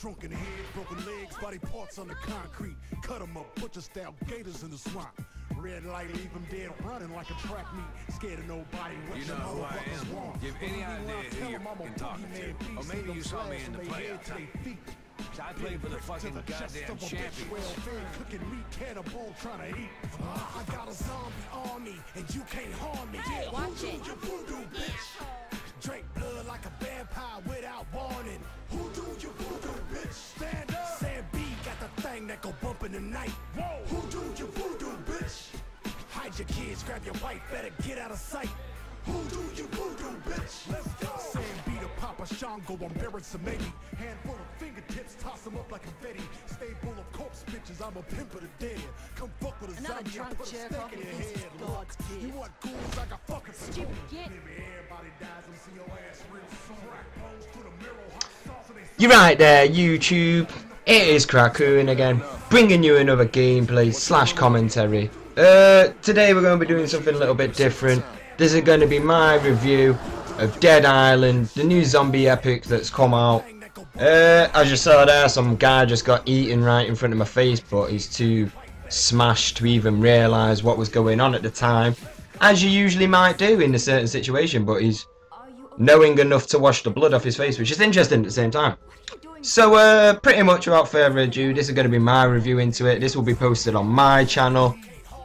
Shrunken head, broken legs, body parts on the concrete. Cut them up, butcher style gators in the swamp. Red light, leave them dead, running like a track meet. Scared of nobody. You know who I am. Give any idea who you're fucking talking to. Or maybe you saw me in the playoffs. I played for the fucking goddamn champions. Cooking meat, cannibal, trying to eat. I got a zombie army, and you can't harm me. Hey, watch it. You voodoo, bitch. Drink blood like a vampire without warning. Who do you voodoo, bitch? Stand up. Sam B got the thing that go bump in the night. Whoa. Who do you voodoo, bitch? Hide your kids, grab your wife, better get out of sight. Who do you voodoo, bitch? Let's go. Sam B to Papa Shango, I'm bearing some maybe. Handful of fingertips, toss them up like confetti. Stay full of corpse bitches, I'm a pimp of the dead. Come fuck with a zombie, I put a stick in your head. Lord, you want ghouls like a fucking stupid git. Everybody dies and see your ass real soon. Crack bones to the mirror, hot sauce and they You're right there, YouTube. It is Crackoon again, bringing you another gameplay / commentary. Today we're going to be doing something a little bit different. This is going to be my review of Dead Island, the new zombie epic that's come out. As you saw there, some guy just got eaten right in front of my face, but he's too smashed to even realise what was going on at the time, as you usually might do in a certain situation, but he's knowing enough to wash the blood off his face, which is interesting at the same time. So pretty much without further ado, this is going to be my review into it. This will be posted on my channel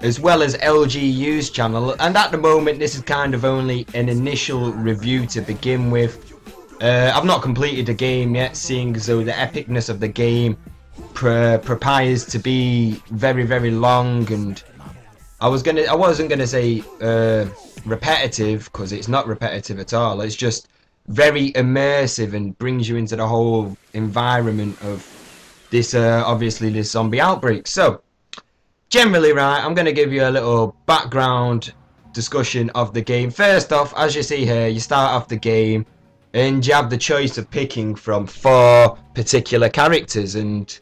as well as LGU's channel, and at the moment this is kind of only an initial review to begin with. I've not completed the game yet, seeing as though the epicness of the game prepares to be very long, and I wasn't gonna say repetitive, because it's not repetitive at all. It's just very immersive and brings you into the whole environment of this obviously this zombie outbreak. So generally, right, I'm going to give you a little background discussion of the game. First off, as you see here, you start off the game and you have the choice of picking from 4 particular characters, and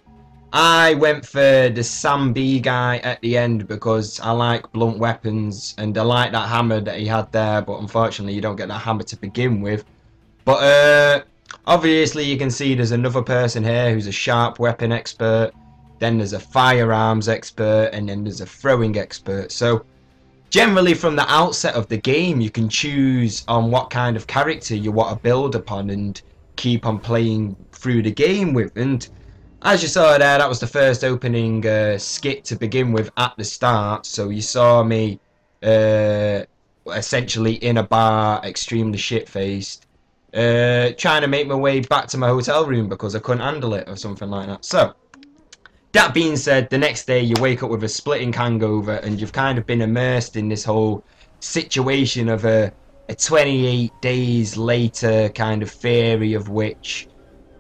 I went for the Sam B guy at the end because I like blunt weapons and I like that hammer that he had there, but unfortunately you don't get that hammer to begin with. But obviously you can see there's another person here who's a sharp weapon expert. Then there's a firearms expert, and then there's a throwing expert. So generally from the outset of the game you can choose on what kind of character you want to build upon and keep on playing through the game with. And as you saw there, that was the first opening skit to begin with at the start. So you saw me essentially in a bar, extremely shit-faced, trying to make my way back to my hotel room because I couldn't handle it or something like that. So that being said, the next day you wake up with a splitting hangover and you've kind of been immersed in this whole situation of a 28 days later kind of theory, of which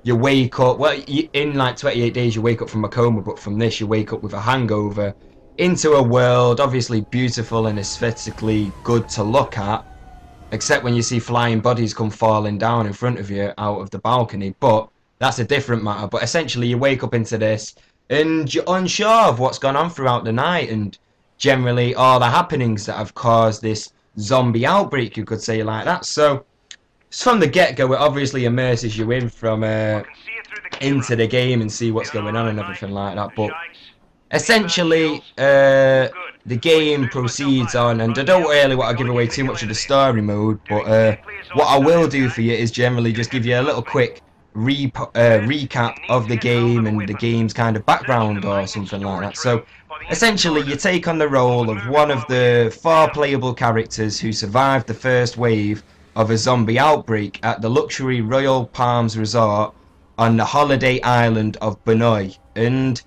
you wake up, well, in like 28 days you wake up from a coma, but from this you wake up with a hangover into a world obviously beautiful and aesthetically good to look at, except when you see flying bodies come falling down in front of you out of the balcony, but that's a different matter. But essentially you wake up into this and you're unsure of what's gone on throughout the night and generally all the happenings that have caused this zombie outbreak, you could say, like that. So from the get-go it obviously immerses you in from into the game and see what's going on and everything like that. But essentially the game proceeds on, and I don't really want to give away too much of the story mode, but what I will do for you is generally just give you a little quick recap of the game and the game's kind of background or something like that. So essentially you take on the role of one of the 4 playable characters who survived the first wave of a zombie outbreak at the luxury Royal Palms Resort on the holiday island of Benoi. And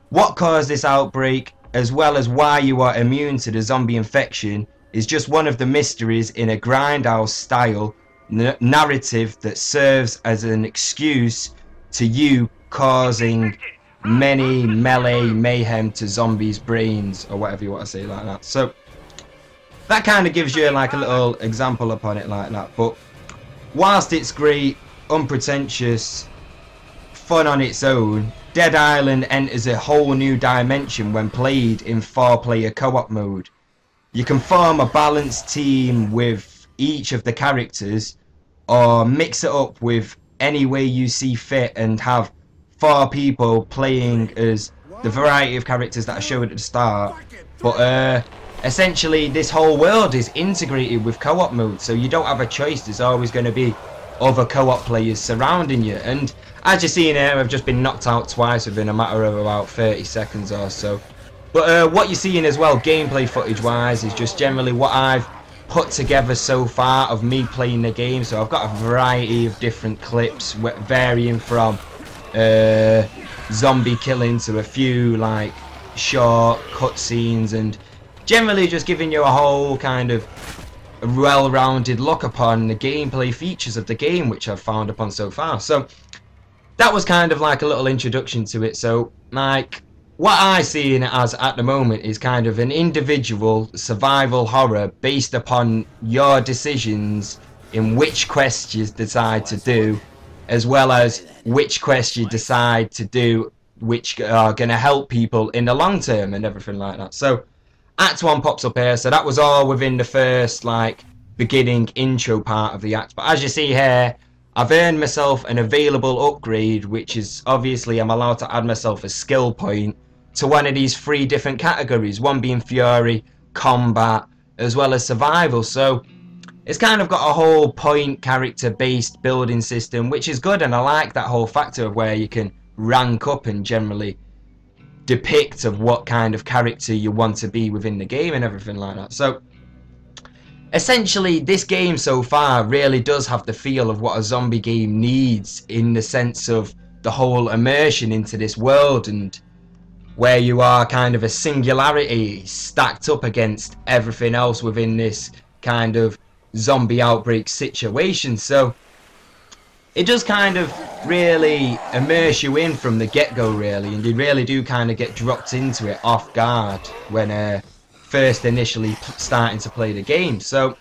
what caused this outbreak, as well as why you are immune to the zombie infection, is just one of the mysteries in a grindhouse style narrative that serves as an excuse to you causing many melee mayhem to zombies' brains, or whatever you want to say, like that. So that kind of gives you like a little example upon it like that. But whilst it's great, unpretentious, fun on its own, Dead Island enters a whole new dimension when played in 4-player co-op mode. You can form a balanced team with each of the characters, or mix it up with any way you see fit and have 4 people playing as the variety of characters that I showed at the start. But essentially this whole world is integrated with co-op mode, so you don't have a choice. There's always going to be other co-op players surrounding you, and as you're seeing here, I've just been knocked out twice within a matter of about 30 seconds or so. But what you're seeing as well, gameplay footage wise, is just generally what I've put together so far of me playing the game. So I've got a variety of different clips varying from zombie killing to a few like short cutscenes, and generally just giving you a whole kind of well-rounded look upon the gameplay features of the game, which I've found upon so far. So that was kind of like a little introduction to it. So like what I see in it as at the moment is kind of an individual survival horror based upon your decisions in which quests you decide to do, as well as which quests you decide to do which are going to help people in the long term and everything like that. So Act 1 pops up here, so that was all within the first like beginning intro part of the act. But as you see here, I've earned myself an available upgrade, which is obviously I'm allowed to add myself a skill point to one of these 3 different categories, one being Fury, Combat, as well as Survival. So it's kind of got a whole point character based building system, which is good, and I like that whole factor of where you can rank up and generally depict of what kind of character you want to be within the game and everything like that. So essentially this game so far really does have the feel of what a zombie game needs, in the sense of the whole immersion into this world, and where you are kind of a singularity stacked up against everything else within this kind of zombie outbreak situation. So it does kind of really immerse you in from the get-go, really, and you really do kind of get dropped into it off guard when first initially starting to play the game. So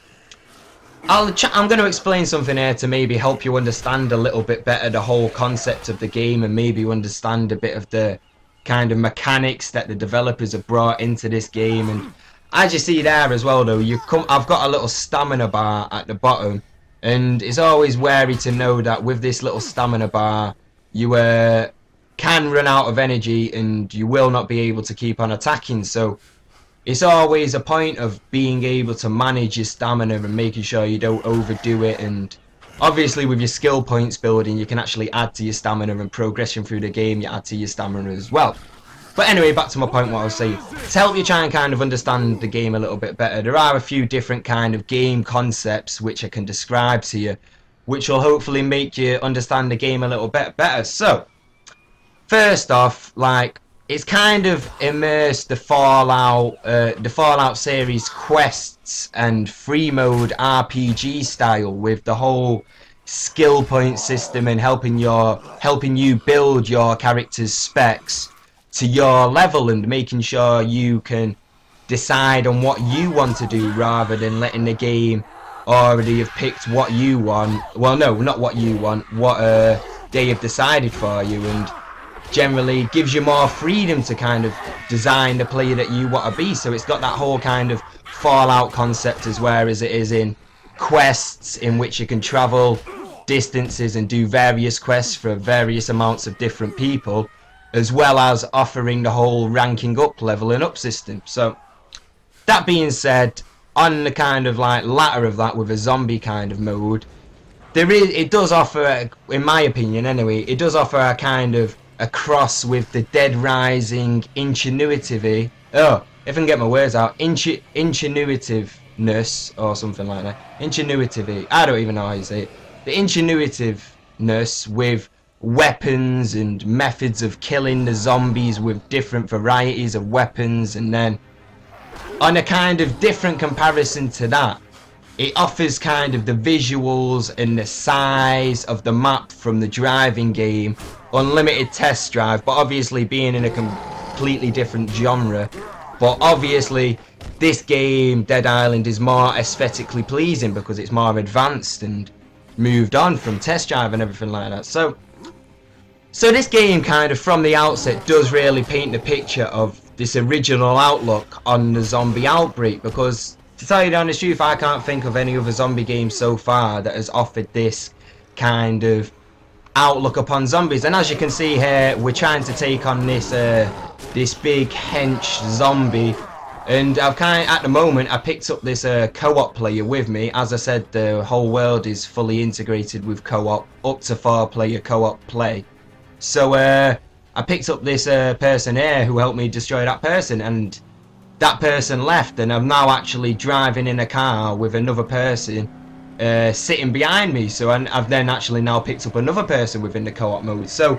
I'm going to explain something here to maybe help you understand a little bit better the whole concept of the game, and maybe understand a bit of the kind of mechanics that the developers have brought into this game. And as you see there as well though, I've got a little stamina bar at the bottom, and it's always wary to know that with this little stamina bar you can run out of energy and you will not be able to keep on attacking. So it's always a point of being able to manage your stamina and making sure you don't overdo it. And obviously with your skill points building, you can actually add to your stamina, and progression through the game you add to your stamina as well. But anyway, back to my point, what I was saying. To help you try and kind of understand the game a little bit better, there are a few different kind of game concepts which I can describe to you, which will hopefully make you understand the game a little bit better. So, first off, like, it's kind of immersed the Fallout series quests and free mode RPG style with the whole skill point system, and helping you build your character's specs to your level, and making sure you can decide on what you want to do rather than letting the game already have picked what you want. Well, no, not what you want, what they have decided for you, and generally gives you more freedom to kind of design the player that you want to be. So it's got that whole kind of Fallout concept as well as it is in quests, in which you can travel distances and do various quests for various amounts of different people, as well as offering the whole ranking up, leveling up system. So that being said, on the kind of like latter of that with a zombie kind of mode, it does offer, in my opinion anyway, it does offer a kind of a cross with the Dead Rising ingenuity. Oh, if I can get my words out, ingenuitiveness or something like that. Ingenuity. I don't even know how you say it. The ingenuitiveness with weapons and methods of killing the zombies with different varieties of weapons, and then on a kind of different comparison to that, it offers kind of the visuals and the size of the map from the driving game, unlimited test drive, but obviously being in a completely different genre. But obviously this game, Dead Island, is more aesthetically pleasing because it's more advanced and moved on from test drive and everything like that. So this game kind of from the outset does really paint the picture of this original outlook on the zombie outbreak, because to tell you the honest truth, I can't think of any other zombie game so far that has offered this kind of outlook upon zombies. And as you can see here, we're trying to take on this this big hench zombie. And at the moment, I picked up this co-op player with me. As I said, the whole world is fully integrated with co-op, up to 4-player co-op play. So I picked up this person here who helped me destroy that person, and that person left, and I'm now actually driving in a car with another person sitting behind me. So I've then actually now picked up another person within the co-op mode. So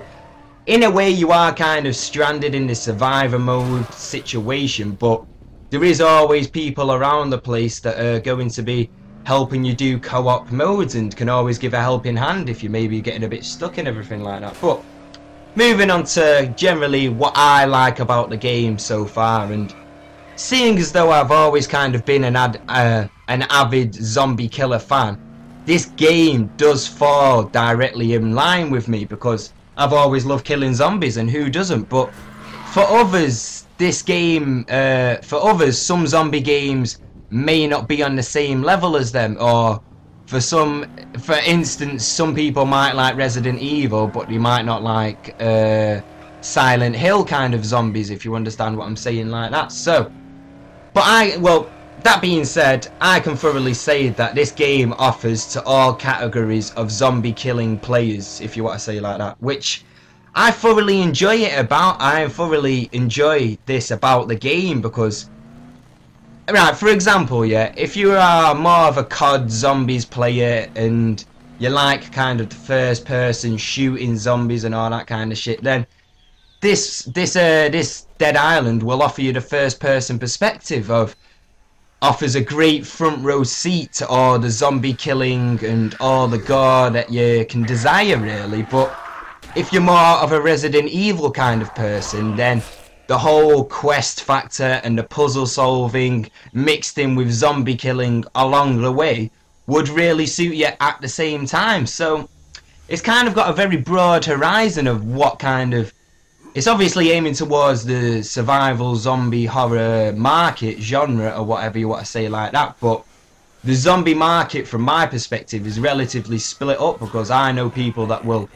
in a way, you are kind of stranded in the survivor mode situation, but there is always people around the place that are going to be helping you do co-op modes and can always give a helping hand if you're maybe getting a bit stuck and everything like that. But moving on to generally what I like about the game so far, and seeing as though I've always kind of been an avid zombie killer fan, this game does fall directly in line with me because I've always loved killing zombies, and who doesn't? But for others, this game, for others, some zombie games may not be on the same level as them, or for instance, some people might like Resident Evil, but they might not like Silent Hill kind of zombies, if you understand what I'm saying like that. So, well, that being said, I can thoroughly say that this game offers to all categories of zombie killing players, if you want to say like that, which I thoroughly enjoy I thoroughly enjoy this about the game because, right, for example, yeah, if you are more of a COD zombies player and you like kind of the first person shooting zombies and all that kind of shit, then this Dead Island will offer you the first person perspective offers a great front row seat to all the zombie killing and all the gore that you can desire, really. But if you're more of a Resident Evil kind of person, then the whole quest factor and the puzzle solving mixed in with zombie killing along the way would really suit you at the same time. So it's kind of got a very broad horizon of what kind of... It's obviously aiming towards the survival zombie horror market genre, or whatever you want to say like that, but the zombie market from my perspective is relatively split up, because I know people that will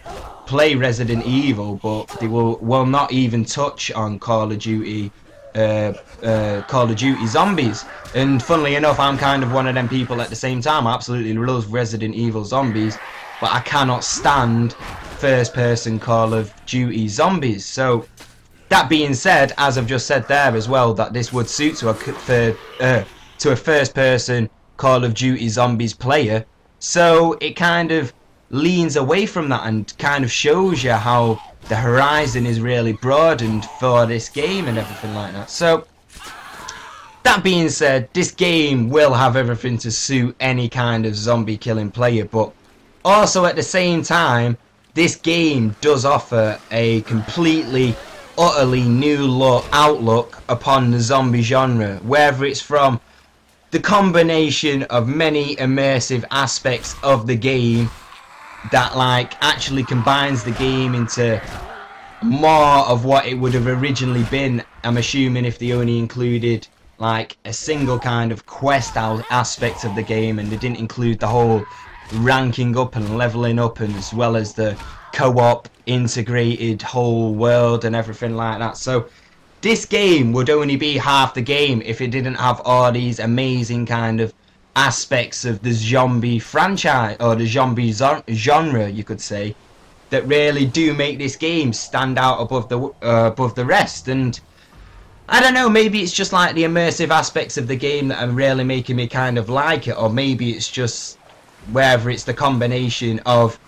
play Resident Evil but they will not even touch on Call of Duty Zombies. And funnily enough, I'm kind of one of them people at the same time. I absolutely love Resident Evil Zombies, but I cannot stand first person Call of Duty Zombies. So that being said, as I've just said there as well, that this would suit to a first person Call of Duty Zombies player, so it kind of leans away from that and kind of shows you how the horizon is really broadened for this game and everything like that. So that being said, this game will have everything to suit any kind of zombie killing player, but also at the same time, this game does offer a completely, utterly new outlook upon the zombie genre, whether it's from the combination of many immersive aspects of the game that actually combines the game into more of what it would have originally been. I'm assuming if they only included like a single kind of quest aspect of the game and they didn't include the whole ranking up and leveling up, and as well as the co-op integrated whole world and everything like that. So this game would only be half the game if it didn't have all these amazing kind of aspects of the zombie franchise, or the zombie genre, you could say, that really do make this game stand out above the rest. And I don't know, maybe it's just like the immersive aspects of the game that are really making me kind of like it, or maybe it's just whether it's the combination of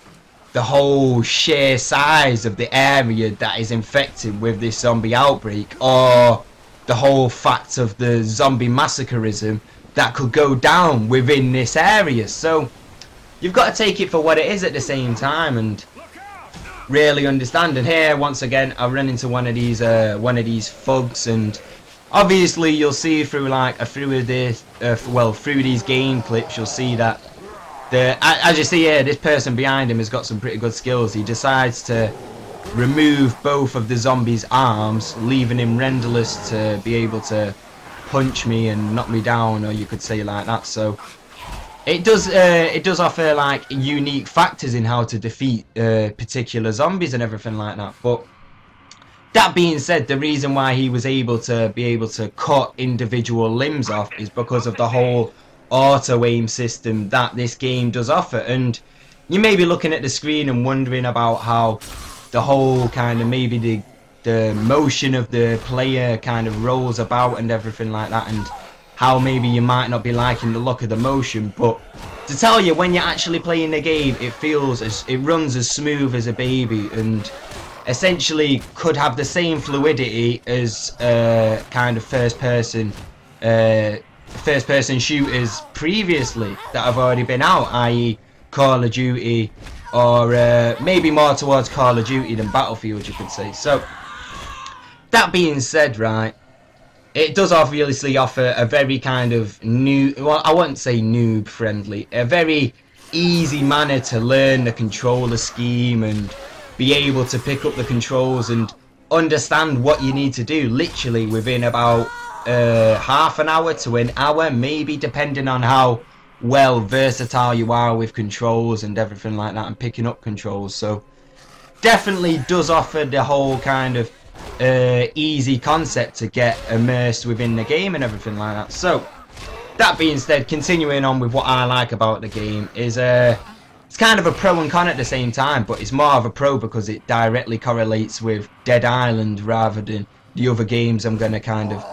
the whole sheer size of the area that is infected with this zombie outbreak, or the whole fact of the zombie massacreism that could go down within this area. So you've got to take it for what it is at the same time and really understand. And here once again I run into one of these thugs, and obviously you'll see through through these game clips, you'll see that as you see here, this person behind him has got some pretty good skills. He decides to remove both of the zombie's arms, leaving him renderless to be able to punch me and knock me down, or you could say like that. So it does offer like unique factors in how to defeat particular zombies and everything like that. But that being said, the reason why he was able to cut individual limbs off is because of the whole auto aim system that this game does offer. And you may be looking at the screen and wondering about how the whole kind of maybe the motion of the player kind of rolls about and everything like that, and how maybe you might not be liking the look of the motion. But to tell you, when you're actually playing the game, it runs as smooth as a baby, and essentially could have the same fluidity as kind of first person shooters previously that have already been out, i.e. Call of Duty, or maybe more towards Call of Duty than Battlefield, you could say. So that being said, right, it does obviously offer a very kind of new, well, I wouldn't say noob friendly, a very easy manner to learn the controller scheme and be able to pick up the controls and understand what you need to do literally within about half an hour to an hour, maybe, depending on how well versatile you are with controls and everything like that, and picking up controls. So definitely does offer the whole kind of easy concept to get immersed within the game and everything like that. So that being said, continuing on with what I like about the game is it's kind of a pro and con at the same time, but it's more of a pro because it directly correlates with Dead Island rather than the other games I'm going to kind of,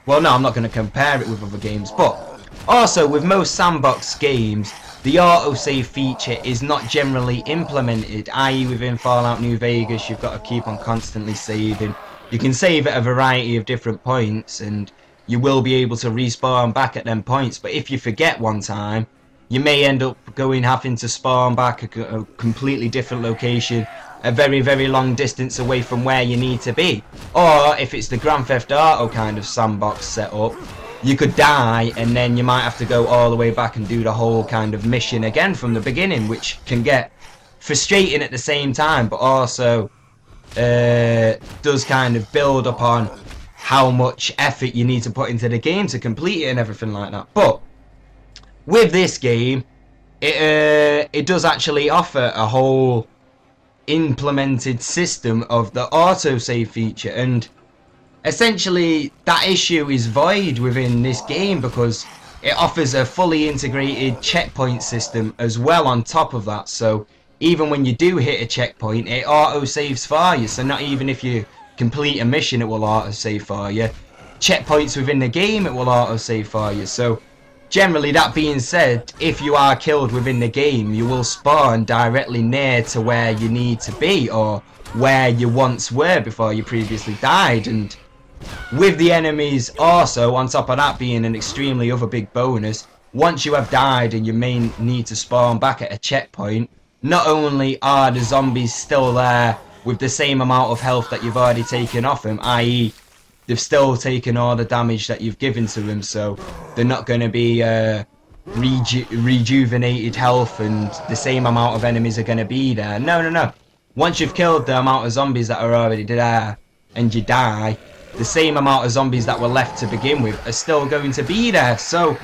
well, no, I'm not going to compare it with other games. But also with most sandbox games, the autosave feature is not generally implemented, i.e. within Fallout New Vegas you've got to keep on constantly saving. You can save at a variety of different points and you will be able to respawn back at them points, but if you forget one time, you may end up having to spawn back a completely different location, a very, very long distance away from where you need to be. Or if it's the Grand Theft Auto kind of sandbox setup, you could die and then you might have to go all the way back and do the whole kind of mission again from the beginning, which can get frustrating at the same time, but also does kind of build upon how much effort you need to put into the game to complete it and everything like that. But with this game, it does actually offer a whole implemented system of the autosave feature, and essentially that issue is void within this game because it offers a fully integrated checkpoint system as well on top of that. So even when you do hit a checkpoint, it autosaves for you. So not even if you complete a mission, it will autosave for you. Checkpoints within the game, it will autosave for you. So generally, that being said, if you are killed within the game, you will spawn directly near to where you need to be, or where you once were before you previously died. And with the enemies also, on top of that being an extremely other big bonus, once you have died and you may need to spawn back at a checkpoint, not only are the zombies still there with the same amount of health that you've already taken off them, i.e. they've still taken all the damage that you've given to them, so they're not going to be rejuvenated health and the same amount of enemies are going to be there. No. Once you've killed the amount of zombies that are already there and you die, the same amount of zombies that were left to begin with are still going to be there. So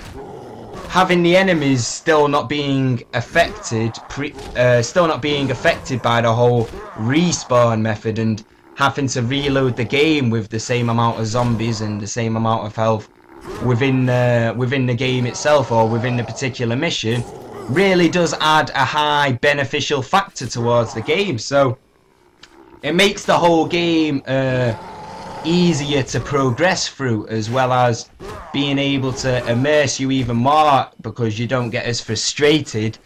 having the enemies still not being affected, by the whole respawn method and having to reload the game with the same amount of zombies and the same amount of health within the game itself or within the particular mission really does add a high beneficial factor towards the game. So it makes the whole game easier to progress through, as well as being able to immerse you even more because you don't get as frustrated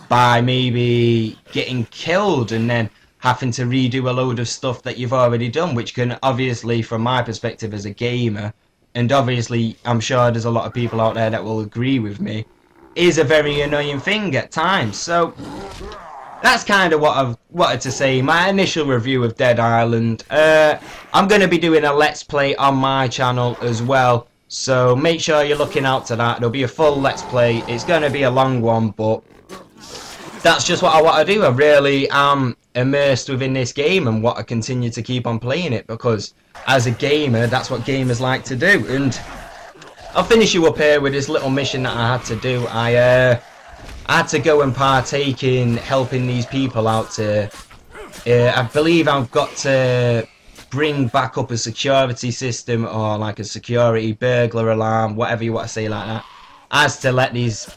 by maybe getting killed and then having to redo a load of stuff that you've already done, which can obviously, from my perspective as a gamer, and obviously I'm sure there's a lot of people out there that will agree with me, is a very annoying thing at times. So that's kind of what I've wanted to say. My initial review of Dead Island. I'm going to be doing a Let's Play on my channel as well, so make sure you're looking out to that. There'll be a full Let's Play. It's going to be a long one, but that's just what I want to do. I really am immersed within this game and want to continue to keep on playing it, because as a gamer, that's what gamers like to do. And I'll finish you up here with this little mission that I had to do. I had to go and partake in helping these people out to... I believe I've got to bring back up a security system or like a security burglar alarm, whatever you want to say like that, as to let these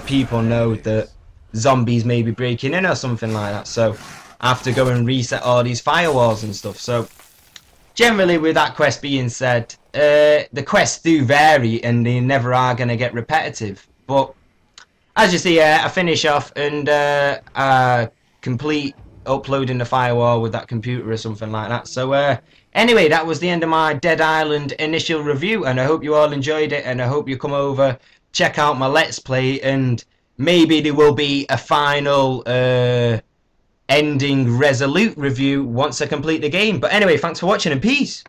people know that zombies may be breaking in or something like that. So I have to go and reset all these firewalls and stuff. So generally, with that quest being said, the quests do vary and they never are going to get repetitive. But as you see, I finish off and complete uploading the firewall with that computer or something like that. So anyway, that was the end of my Dead Island initial review, and I hope you all enjoyed it, and I hope you come over, check out my Let's Play, and maybe there will be a final ending resolute review once I complete the game. But anyway, thanks for watching and peace.